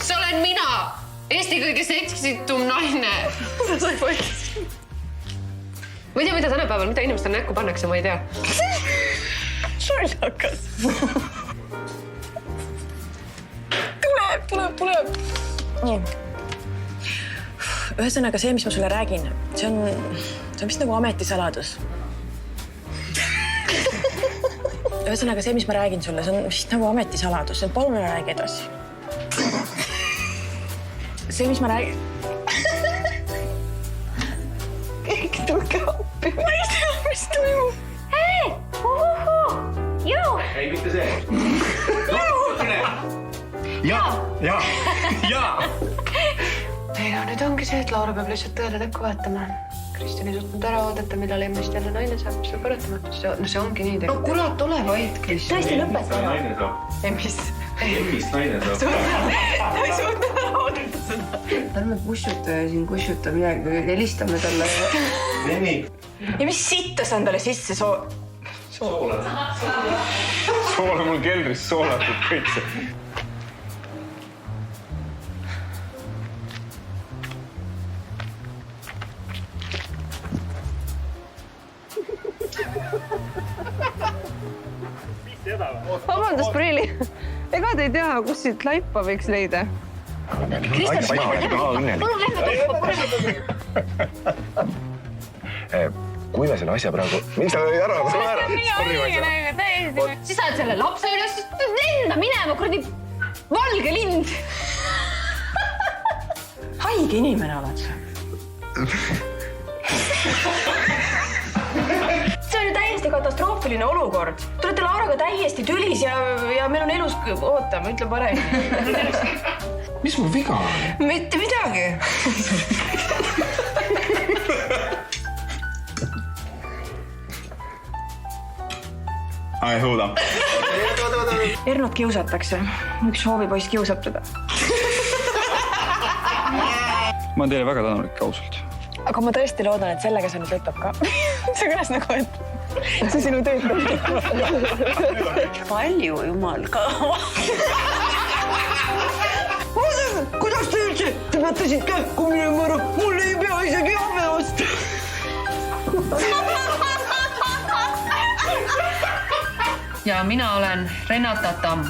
see olen mina, Eesti kõige seksitum naine. Mida sa ei võtsi? Ma ei tea, mida tänapäeval, mida inimestel näkku pannakse, ma ei tea. Šollakas. Tuleb. Nii. Ühesõnaga see, mis ma sulle räägin, see on vist nagu ametisaladus. Ühesõnaga see, mis ma räägin sulle, see on vist nagu ametisaladus. Palun ära räägi edasi. See, mis ma räägin... Keegi tulge appi. Ma ei tea, mis toimub. Hei! Jõu! Ei, mitte see. Ja. Ei no nüüd ongi see, et Laura peab lihtsalt tõele näkku vaatama. Kristjan ei suutnud ära oodata, millal emmist jälle naine saab, mis on paratamatus. No see ongi nii tegelikult. No kurat, ole vait, Kristjan. Tõesti lõpeta ära. Naine saab. Emmist. Emmist naine saab. Ta ei suutnud ära oodata seda. Ärme kusjuta midagi, helistame talle. Neni. Ja mis sitta sa endale sisse Soola mul keldris soolatud kõik see. Vabandust, Priili. Ega te ei tea, kus siit laipa võiks leida? Kui me selle asja praegu... Miks ta ära? Siis saad selle lapse üles, lenda minema, kuradi valge lind. Haige inimene oled sa. See on ju täiesti katastroofiline olukord. Te olete Lauraga täiesti tülis ja meil on elus... Oota, ma ütlen paremini. Mis mul viga on? Mitte midagi. Ai, huuda. Ernot kiusatakse. Üks hoovipoiss kiusab teda. Ma olen teile väga tänulik, ausalt. Aga ma tõesti loodan, et sellega see nüüd lõpeb ka. See kõlas nagu, et see sinu tööd. Palju, jumal ka. Kuidas te üldse? Te mõtlesid kähku minema ära. Mul ei pea isegi jahve osta. Ja mina olen Renata Tamm.